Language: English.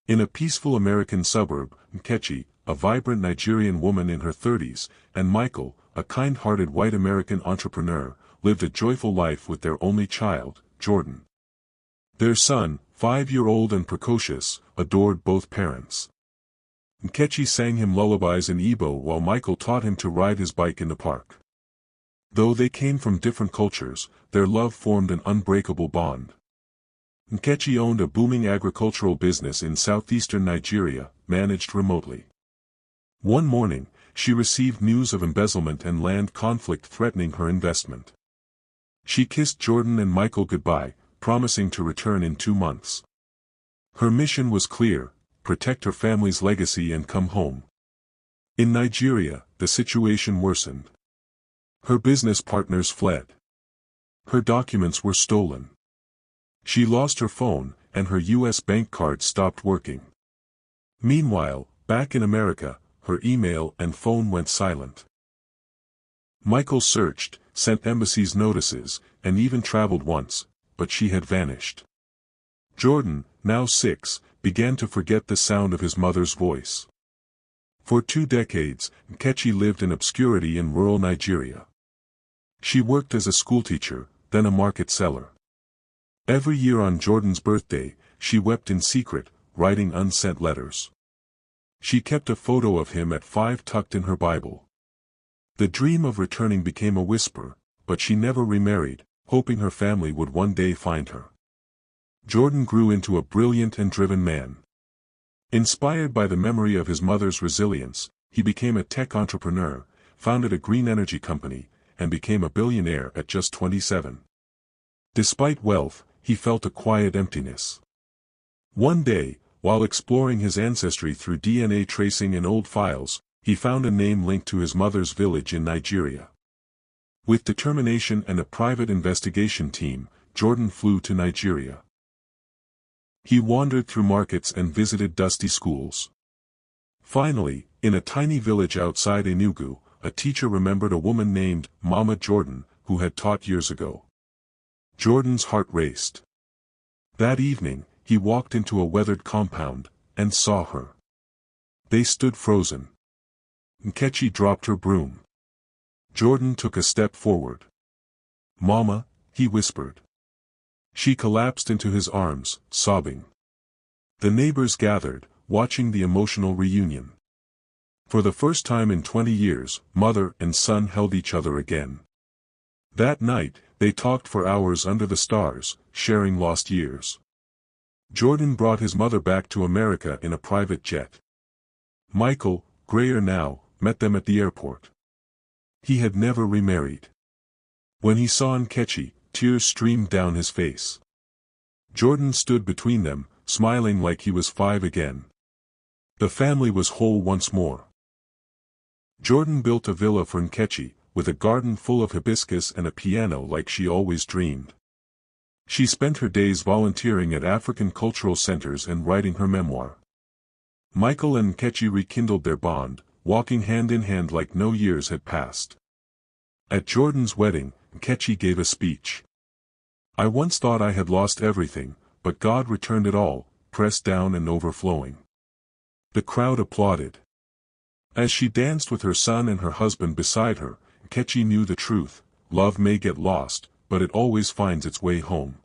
In a peaceful American suburb, Nkechi, a vibrant Nigerian woman in her 30s, and Michael, a kind-hearted white American entrepreneur, lived a joyful life with their only child, Jordan. Their son, 5-year-old and precocious, adored both parents. Nkechi sang him lullabies in Igbo while Michael taught him to ride his bike in the park. Though they came from different cultures, their love formed an unbreakable bond. Nkechi owned a booming agricultural business in southeastern Nigeria, managed remotely. One morning, she received news of embezzlement and land conflict threatening her investment. She kissed Jordan and Michael goodbye, promising to return in 2 months. Her mission was clear: protect her family's legacy and come home. In Nigeria, the situation worsened. Her business partners fled. Her documents were stolen. She lost her phone, and her U.S. bank cards stopped working. Meanwhile, back in America, her email and phone went silent. Michael searched, sent embassies notices, and even traveled once, but she had vanished. Jordan, now 6, began to forget the sound of his mother's voice. For 2 decades, Nkechi lived in obscurity in rural Nigeria. She worked as a schoolteacher, then a market seller. Every year on Jordan's birthday, she wept in secret, writing unsent letters. She kept a photo of him at 5 tucked in her Bible. The dream of returning became a whisper, but she never remarried, hoping her family would one day find her. Jordan grew into a brilliant and driven man. Inspired by the memory of his mother's resilience, he became a tech entrepreneur, founded a green energy company, and became a billionaire at just 27. Despite wealth, he felt a quiet emptiness. One day, while exploring his ancestry through DNA tracing in old files, he found a name linked to his mother's village in Nigeria. With determination and a private investigation team, Jordan flew to Nigeria. He wandered through markets and visited dusty schools. Finally, in a tiny village outside Enugu, a teacher remembered a woman named Mama Jordan, who had taught years ago. Jordan's heart raced. That evening, he walked into a weathered compound, and saw her. They stood frozen. Nkechi dropped her broom. Jordan took a step forward. "Mama," he whispered. She collapsed into his arms, sobbing. The neighbors gathered, watching the emotional reunion. For the first time in 20 years, mother and son held each other again. That night, they talked for hours under the stars, sharing lost years. Jordan brought his mother back to America in a private jet. Michael, grayer now, met them at the airport. He had never remarried. When he saw Nkechi, tears streamed down his face. Jordan stood between them, smiling like he was 5 again. The family was whole once more. Jordan built a villa for Nkechi, with a garden full of hibiscus and a piano like she always dreamed. She spent her days volunteering at African cultural centers and writing her memoir. Michael and Nkechi rekindled their bond, walking hand in hand like no years had passed. At Jordan's wedding, Nkechi gave a speech. "I once thought I had lost everything, but God returned it all, pressed down and overflowing." The crowd applauded. As she danced with her son and her husband beside her, Nkechi knew the truth: love may get lost, but it always finds its way home.